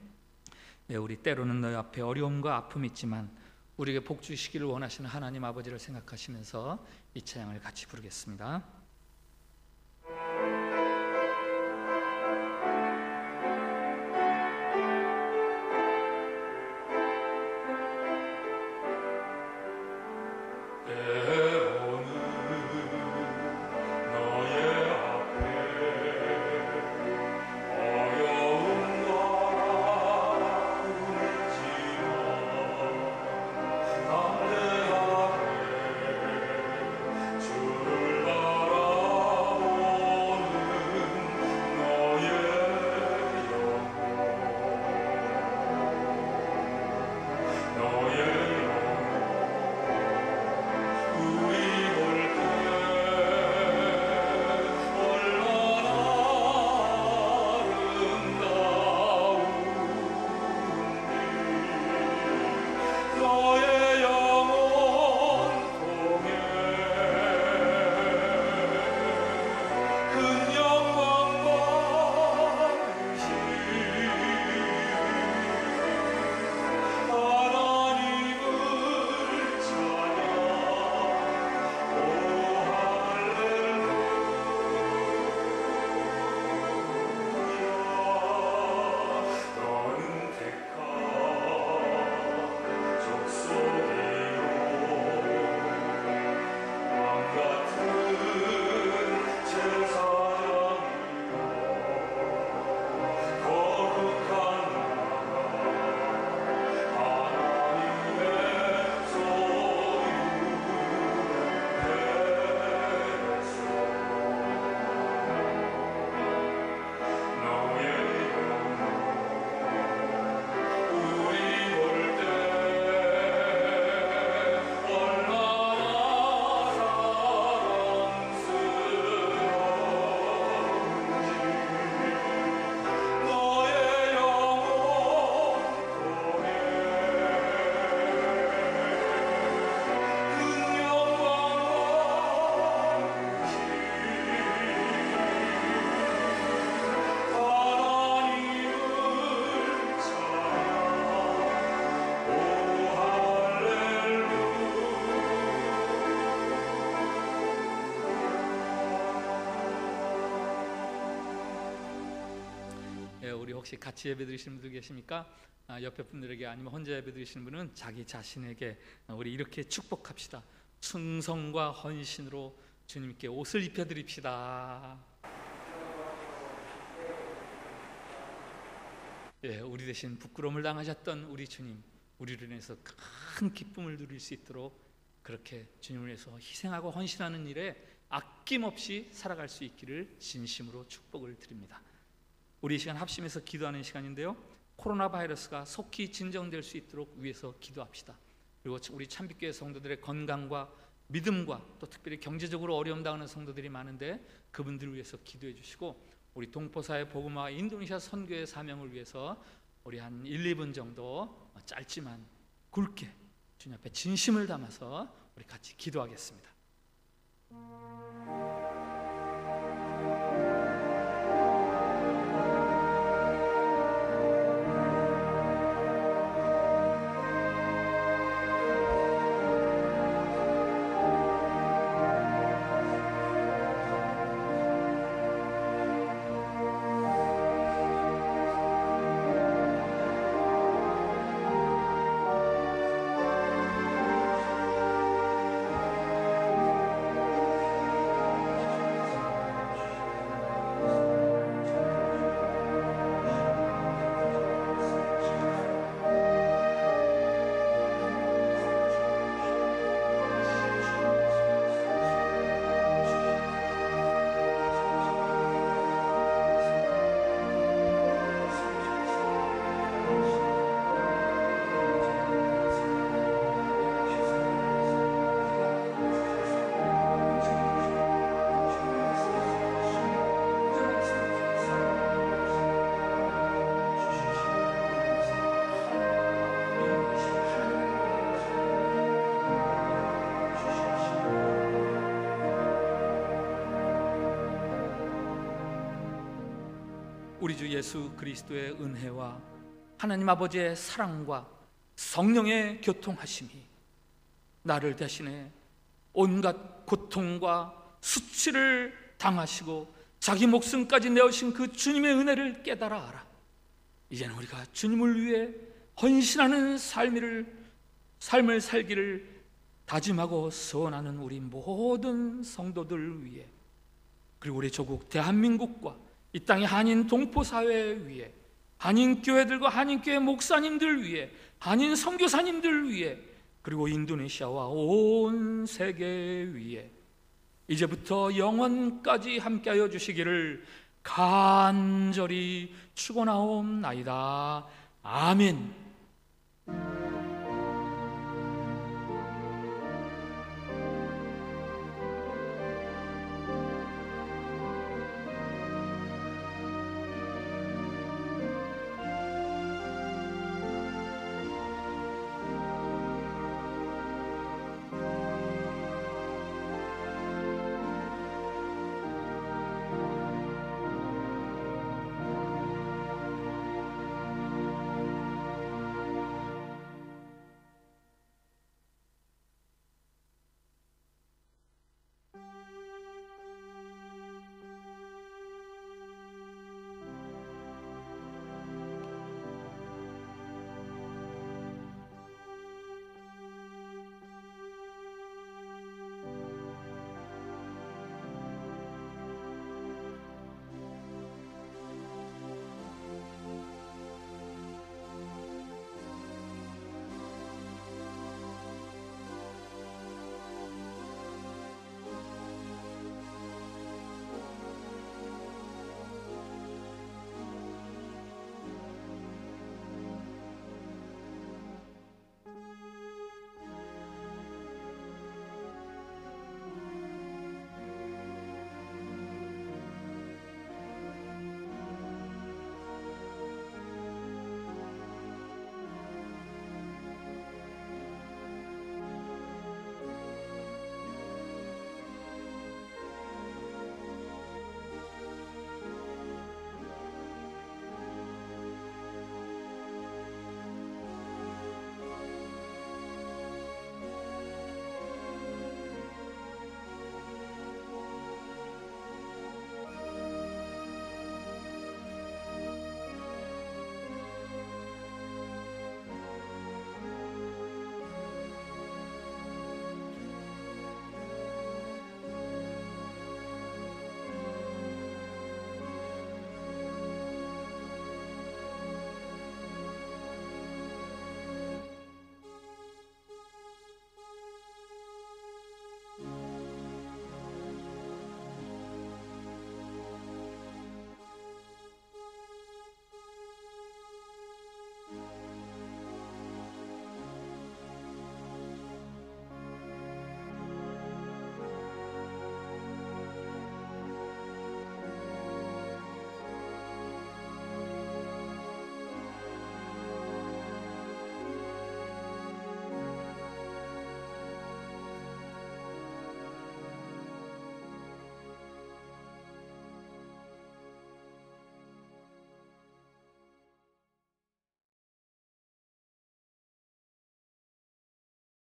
[SPEAKER 1] 네, 우리 때로는 너희 앞에 어려움과 아픔이 있지만 우리에게 복 주시기를 원하시는 하나님 아버지를 생각하시면서 이 찬양을 같이 부르겠습니다. 우리 혹시 같이 예배 드리시는 분들 계십니까? 옆에 분들에게 아니면 혼자 예배 드리시는 분은 자기 자신에게 우리 이렇게 축복합시다. 충성과 헌신으로 주님께 옷을 입혀드립시다. 우리 대신 부끄러움을 당하셨던 우리 주님, 우리를 인해서 큰 기쁨을 누릴 수 있도록 그렇게 주님을 위해서 희생하고 헌신하는 일에 아낌없이 살아갈 수 있기를 진심으로 축복을 드립니다. 우리 이 시간 합심해서 기도하는 시간인데요, 코로나 바이러스가 속히 진정될 수 있도록 위해서 기도합시다. 그리고 우리 참빛교회 성도들의 건강과 믿음과 또 특별히 경제적으로 어려움 당하는 성도들이 많은데 그분들을 위해서 기도해 주시고, 우리 동포사회 복음화 인도네시아 선교의 사명을 위해서 우리 한 1, 2분 정도 짧지만 굵게 주님 앞에 진심을 담아서 우리 같이 기도하겠습니다. 우리 주 예수 그리스도의 은혜와 하나님 아버지의 사랑과 성령의 교통하심이 나를 대신해 온갖 고통과 수치를 당하시고 자기 목숨까지 내어신 그 주님의 은혜를 깨달아 알아. 이제는 우리가 주님을 위해 헌신하는 삶을 살기를 다짐하고 소원하는 우리 모든 성도들 위해, 그리고 우리 조국 대한민국과 이 땅의 한인 동포사회 위에, 한인 교회들과 한인 교회 목사님들 위에, 한인 선교사님들 위에, 그리고 인도네시아와 온 세계 위에 이제부터 영원까지 함께하여 주시기를 간절히 축원하옵나이다. 아멘.